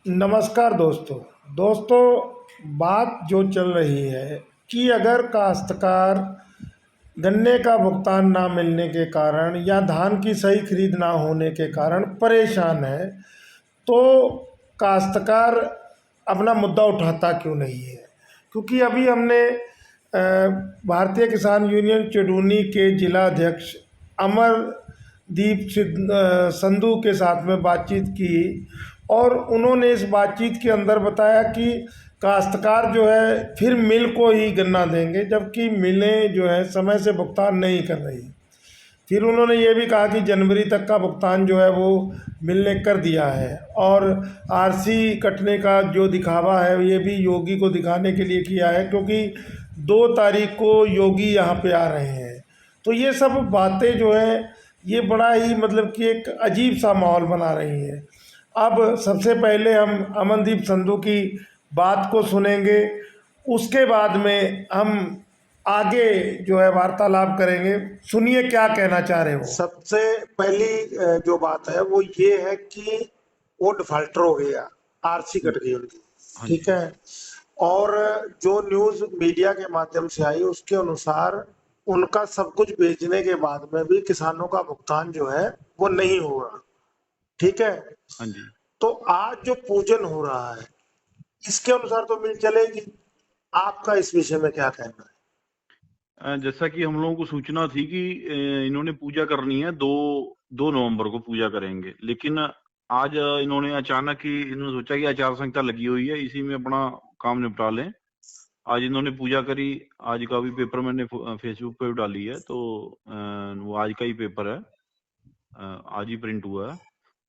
नमस्कार दोस्तों। बात जो चल रही है कि अगर काश्तकार गन्ने का भुगतान ना मिलने के कारण या धान की सही खरीद ना होने के कारण परेशान है, तो काश्तकार अपना मुद्दा उठाता क्यों नहीं है? क्योंकि अभी हमने भारतीय किसान यूनियन चुडूनी के जिला अध्यक्ष अमरदीप संधू के साथ में बातचीत की, और उन्होंने इस बातचीत के अंदर बताया कि काश्तकार जो है फिर मिल को ही गन्ना देंगे, जबकि मिलें जो है समय से भुगतान नहीं कर रही। फिर उन्होंने ये भी कहा कि जनवरी तक का भुगतान जो है वो मिल ने कर दिया है, और आरसी कटने का जो दिखावा है ये भी योगी को दिखाने के लिए किया है, क्योंकि 2 तारीख को योगी यहाँ पे आ रहे हैं। तो ये सब बातें जो है ये बड़ा ही मतलब कि एक अजीब सा माहौल बना रही है। अब सबसे पहले हम अमनदीप संधू की बात को सुनेंगे, उसके बाद में हम आगे जो है वार्तालाप करेंगे। सुनिए क्या कहना चाह रहे हो। सबसे पहली जो बात है वो ये है कि वो डिफाल्टर हो गया, आरसी कट गई उनकी। हाँ ठीक जी। है। और जो न्यूज मीडिया के माध्यम से आई उसके अनुसार उनका सब कुछ बेचने के बाद में भी किसानों का भुगतान जो है वो नहीं हुआ। ठीक है। हाँ जी। तो आज जो पूजन हो रहा है इसके अनुसार तो मिल चलेगी। आपका इस विषय में क्या कहना है? जैसा कि हम लोगों को सूचना थी कि इन्होंने पूजा करनी है, 2 नवंबर को पूजा करेंगे, लेकिन आज इन्होंने अचानक ही इन्होंने सोचा कि आचार संहिता लगी हुई है, इसी में अपना काम निपटा लें। आज इन्होंने पूजा करी। आज का भी पेपर मैंने फेसबुक पे डाली है, तो वो आज का ही पेपर है। आज ही प्रिंट हुआ है,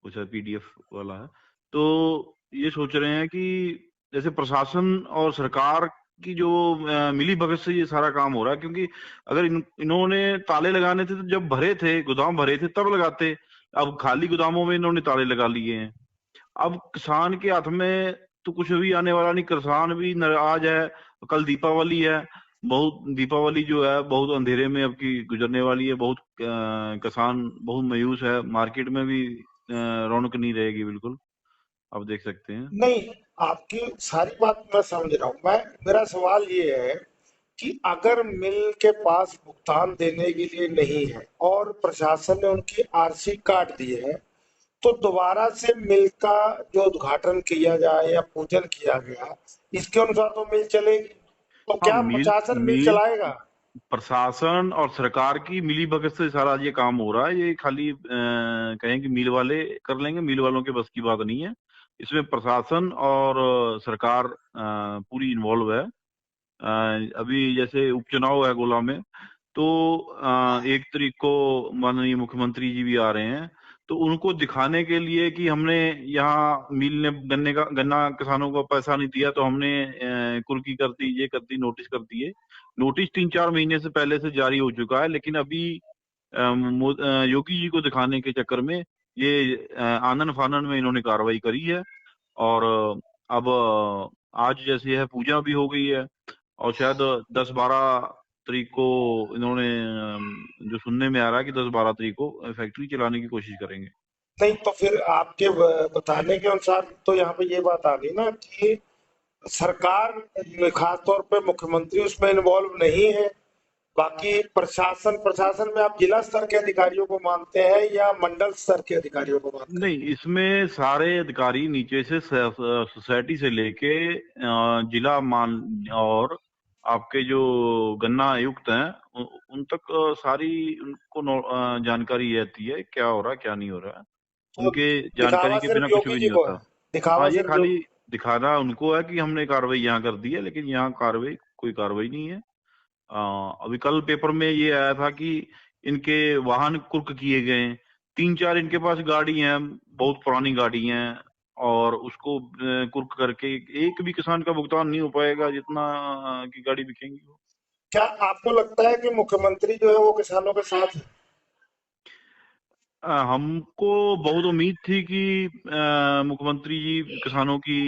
कुछ पीडीएफ वाला है। तो ये सोच रहे हैं कि जैसे प्रशासन और सरकार की जो मिली भगत से ये सारा काम हो रहा है, क्योंकि अगर इन्होंने ताले लगाने थे तो जब भरे थे, गोदाम भरे थे तब लगाते। अब खाली गोदामों में इन्होंने ताले लगा लिए हैं। अब किसान के हाथ में तो कुछ भी आने वाला नहीं, किसान भी नाराज है। कल दीपावली है, बहुत दीपावली जो है बहुत अंधेरे में अब की गुजरने वाली है। बहुत किसान बहुत मायूस है, मार्केट में भी रौनक नहीं रहेगी बिल्कुल, आप देख सकते हैं। नहीं, आपकी सारी बात मैं समझ रहा हूँ। मैं मेरा सवाल ये है कि अगर मिल के पास भुगतान देने के लिए नहीं है और प्रशासन ने उनकी आरसी काट दी है, तो दोबारा से मिल का जो उद्घाटन किया जाए या पूजन किया गया, इसके अनुसार तो मिल चलेगी। तो हाँ, क्या मिल प्रशासन मिल मिल चलाएगा? प्रशासन और सरकार की मिली भगत से सारा ये काम हो रहा है। ये खाली कहें कि मिल वाले कर लेंगे, मिल वालों के बस की बात नहीं है। इसमें प्रशासन और सरकार पूरी इन्वॉल्व है। अभी जैसे उपचुनाव है गोला में, तो 1 तारीख को माननीय मुख्यमंत्री जी भी आ रहे हैं, तो उनको दिखाने के लिए कि हमने यहाँ मिल ने गन्ना किसानों को पैसा नहीं दिया, तो हमने कुर्की कर दी, ये कर दी, नोटिस कर दिए। नोटिस 3-4 महीने से पहले से जारी हो चुका है, लेकिन अभी योगी जी को दिखाने के चक्कर में ये आनन फानन में इन्होंने कार्रवाई करी है। और अब आज जैसे है पूजा भी हो गई है, और शायद 10-12 तारीख को इन्होंने जो सुनने में आ रहा है कि 10-12 तारीख को फैक्ट्री चलाने की कोशिश करेंगे। नहीं, तो फिर आपके बताने के अनुसार तो यहाँ पे ये बात आ गई ना कि सरकार, खास तौर पे मुख्यमंत्री उसमें इन्वॉल्व नहीं है। बाकी प्रशासन प्रशासन में आप जिला स्तर के अधिकारियों को मानते हैं या मंडल स्तर के अधिकारियों को मानते हैं? नहीं, इसमें सारे अधिकारी नीचे से सोसाइटी से लेके जिला मान और आपके जो गन्ना आयुक्त हैं उन तक सारी उनको जानकारी रहती है क्या हो रहा है क्या नहीं हो रहा है। तो उनके जानकारी दिखावा के सिर्फ बिना कुछ योगी भी जी नहीं को है। होता। दिखावा हाँ, ये सिर्फ खाली योगी। दिखाना उनको है कि हमने कार्रवाई यहाँ कर दी है, लेकिन यहाँ कोई कार्रवाई नहीं है। अभी कल पेपर में ये आया था कि इनके वाहन कुर्क किए गए हैं। 3-4 इनके पास गाड़ी हैं, बहुत पुरानी गाड़ी हैं, और उसको कुर्क करके एक भी किसान का भुगतान नहीं हो पाएगा जितना की गाड़ी बिकेंगी वो। क्या आपको लगता है कि मुख्यमंत्री जो है वो किसानों के साथ है? हमको बहुत उम्मीद थी कि मुख्यमंत्री जी किसानों की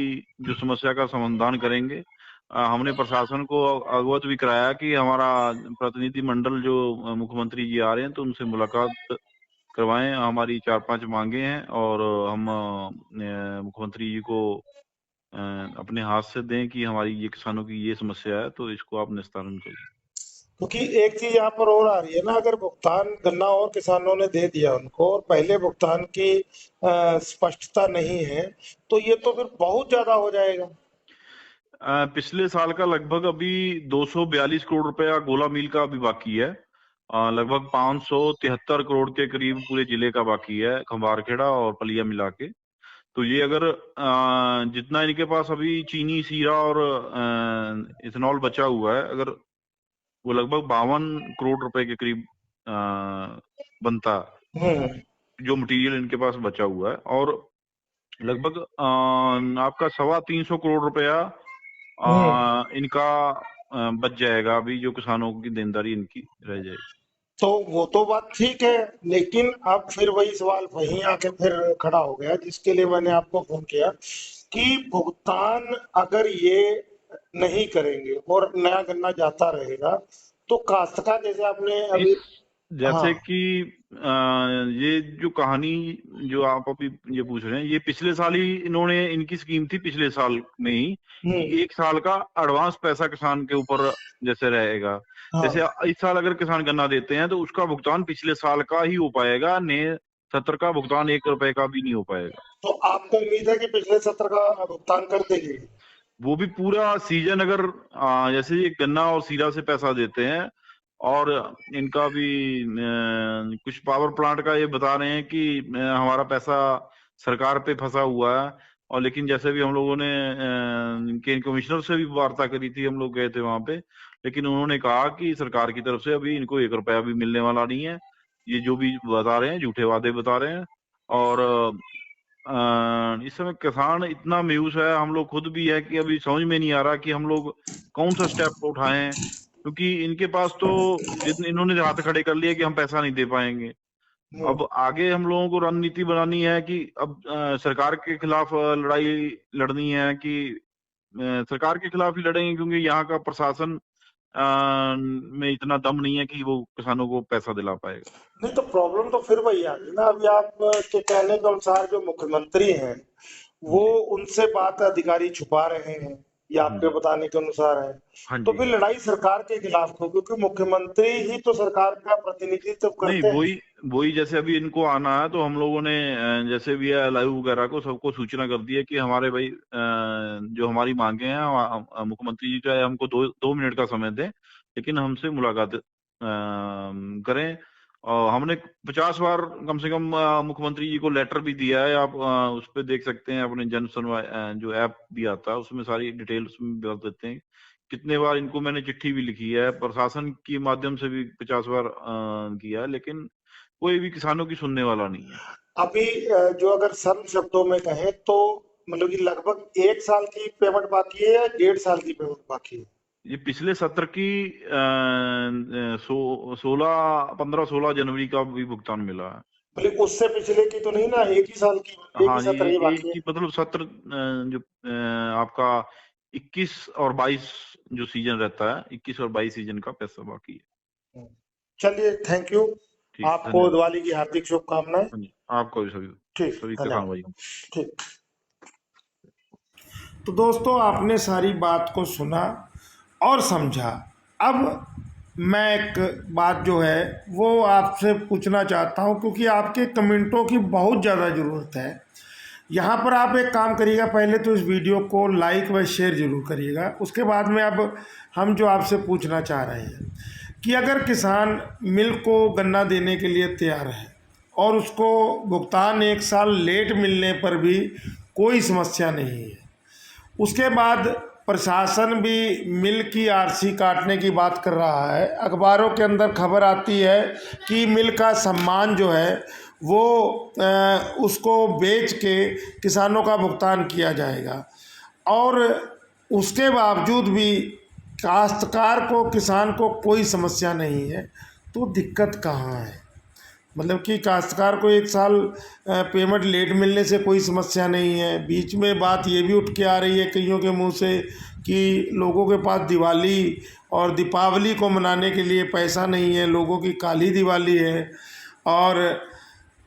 जो समस्या का समाधान करेंगे। हमने प्रशासन को अवगत भी कराया कि हमारा प्रतिनिधि मंडल जो मुख्यमंत्री जी आ रहे हैं तो उनसे मुलाकात करवाएं। हमारी 4-5 मांगे हैं और हम मुख्यमंत्री जी को अपने हाथ से दें कि हमारी ये किसानों की ये समस्या है, तो इसको आप निस्तारण करिए। क्योंकि एक चीज यहाँ पर और आ रही है ना, अगर भुगतान गन्ना और किसानों ने दे दिया उनको और पहले भुगतान की स्पष्टता नहीं है, तो ये तो फिर बहुत ज्यादा हो जाएगा। पिछले साल का लगभग अभी 242 करोड़ रुपया गोला मिल का अभी बाकी है। लगभग 573 करोड़ के करीब पूरे जिले का बाकी है, खंबारखेड़ा और पलिया मिला के। तो ये अगर जितना इनके पास अभी चीनी, सीरा और इथेनॉल बचा हुआ है, अगर वो लगभग 52 करोड़ रुपए के करीब बनता, जो मटेरियल इनके पास बचा हुआ है। और लगभग आपका 325 करोड़ रुपया इनका बच जाएगा अभी, जो किसानों की देनदारी इनकी रह जाएगी। तो वो तो बात ठीक है, लेकिन अब फिर वही सवाल वहीं आके फिर खड़ा हो गया, जिसके लिए मैंने आपको फोन किया कि भुगतान अगर ये नहीं करेंगे और नया गन्ना जाता रहेगा, तो काश्तकार, जैसे आपने अभी, हाँ, जैसे कि ये जो कहानी जो आप अभी ये पूछ रहे हैं, ये पिछले साल ही इन्होंने, इनकी स्कीम थी पिछले साल में ही कि 1 साल का एडवांस पैसा किसान के ऊपर जैसे रहेगा। हाँ, जैसे इस साल अगर किसान गन्ना देते हैं तो उसका भुगतान पिछले साल का ही हो पाएगा, नए सत्र का भुगतान 1 रुपए का भी नहीं हो पाएगा। तो आपको उम्मीद है कि पिछले सत्र का भुगतान कर देंगे? वो भी पूरा सीजन, अगर जैसे ये गन्ना और सीरा से पैसा देते हैं, और इनका भी कुछ पावर प्लांट का ये बता रहे हैं कि हमारा पैसा सरकार पे फंसा हुआ है। और लेकिन जैसे भी हम लोगों ने इनके कमिश्नर से भी वार्ता करी थी, हम लोग गए थे वहां पे, लेकिन उन्होंने कहा कि सरकार की तरफ से अभी इनको 1 रुपया भी मिलने वाला नहीं है। ये जो भी बता रहे हैं झूठे वादे बता रहे हैं। और इस समय किसान इतना मायूस है, हम लोग खुद भी है कि अभी समझ में नहीं आ रहा कि हम लोग कौन सा स्टेप उठाएं, क्योंकि इनके पास तो जितने इन्होंने हाथ खड़े कर लिए कि हम पैसा नहीं दे पाएंगे। अब आगे हम लोगों को रणनीति बनानी है कि अब सरकार के खिलाफ लड़ाई लड़नी है कि सरकार के खिलाफ ही लड़ेंगे, क्योंकि यहाँ का प्रशासन में इतना दम नहीं है कि वो किसानों को पैसा दिला पाएगा। नहीं, तो प्रॉब्लम तो फिर वही आ गई ना। अभी आप के कहने के अनुसार जो मुख्यमंत्री हैं, वो जी। उनसे बात अधिकारी छुपा रहे हैं, ये आपके जी। बताने के अनुसार है। हाँ तो जी। फिर लड़ाई सरकार के खिलाफ हो, क्योंकि मुख्यमंत्री ही तो सरकार का प्रतिनिधित्व नहीं, करते हैं। वही वही जैसे अभी इनको आना है, तो हम लोगों ने जैसे भी लाइव वगैरह को सबको सूचना कर दी है कि हमारे भाई जो हमारी मांगे हैं, मुख्यमंत्री जी चाहे हमको 2 मिनट का समय दें, लेकिन हमसे मुलाकात करें। और हमने 50 बार कम से कम मुख्यमंत्री जी को लेटर भी दिया है। आप उस पर देख सकते हैं, अपने जन सुनवाई जो ऐप भी आता है उसमें सारी डिटेल उसमें बता देते हैं कितने बार इनको मैंने चिट्ठी भी लिखी है, प्रशासन के माध्यम से भी 50 बार किया है, लेकिन कोई भी किसानों की सुनने वाला नहीं है। अभी जो अगर सरल शब्दों में कहें तो मतलब कि लगभग 1 साल की पेमेंट बाकी है या 1.5 साल की पेमेंट बाकी है? ये पिछले सत्र की 16 जनवरी का भी भुगतान मिला है। मतलब उससे पिछले की तो नहीं ना, एक ही साल की, एक ही हाँ जी, सत्र ही एक बाकी है? ही मतलब सत्र जो आपका 21 और 22 जो सीजन रहता है, 21 और 22 सीजन का पैसा बाकी है। चलिए, थैंक यू। ठीक, आपको धन्यवाद। दिवाली की हार्दिक शुभकामनाएं। हाँ जी, आपको भी सभी ठीक, सभी किसान धन्यवाद। भाई को। ठीक। तो दोस्तों, आपने सारी बात को सुना और समझा। अब मैं एक बात जो है वो आपसे पूछना चाहता हूं, क्योंकि आपके कमेंटों की बहुत ज़्यादा ज़रूरत है। यहाँ पर आप एक काम करिएगा, पहले तो इस वीडियो को लाइक व शेयर ज़रूर करिएगा। उसके बाद में अब हम जो आपसे पूछना चाह रहे हैं कि अगर किसान मिल को गन्ना देने के लिए तैयार है और उसको भुगतान 1 साल लेट मिलने पर भी कोई समस्या नहीं है, उसके बाद प्रशासन भी मिल की आरसी काटने की बात कर रहा है, अखबारों के अंदर खबर आती है कि मिल का सम्मान जो है वो उसको बेच के किसानों का भुगतान किया जाएगा, और उसके बावजूद भी काश्तकार को, किसान को कोई समस्या नहीं है। तो दिक्कत कहाँ है? मतलब कि काश्तकार को 1 साल पेमेंट लेट मिलने से कोई समस्या नहीं है। बीच में बात ये भी उठ के आ रही है कईयों के मुंह से कि लोगों के पास दिवाली और दीपावली को मनाने के लिए पैसा नहीं है, लोगों की काली दिवाली है। और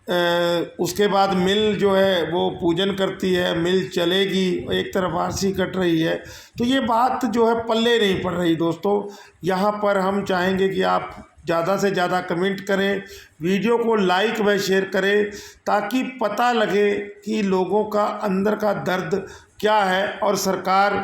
उसके बाद मिल जो है वो पूजन करती है, मिल चलेगी, एक तरफ आरसी कट रही है, तो ये बात जो है पल्ले नहीं पड़ रही दोस्तों। यहाँ पर हम चाहेंगे कि आप ज़्यादा से ज़्यादा कमेंट करें, वीडियो को लाइक व शेयर करें, ताकि पता लगे कि लोगों का अंदर का दर्द क्या है और सरकार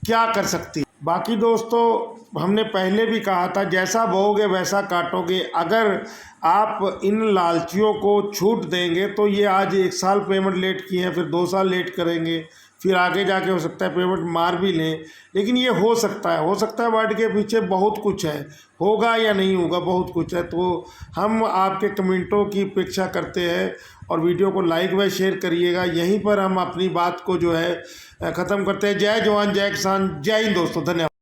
क्या कर सकती है। बाकी दोस्तों हमने पहले भी कहा था, जैसा बोओगे वैसा काटोगे। अगर आप इन लालचियों को छूट देंगे तो ये आज 1 साल पेमेंट लेट किए हैं, फिर 2 साल लेट करेंगे, फिर आगे जाके हो सकता है पेमेंट मार भी लें। लेकिन ये हो सकता है, वर्ड के पीछे बहुत कुछ है, होगा या नहीं होगा बहुत कुछ है। तो हम आपके कमेंटों की अपेक्षा करते हैं और वीडियो को लाइक व शेयर करिएगा। यहीं पर हम अपनी बात को जो है ख़त्म करते हैं। जय जवान जय किसान, जय हिंद दोस्तों, धन्यवाद।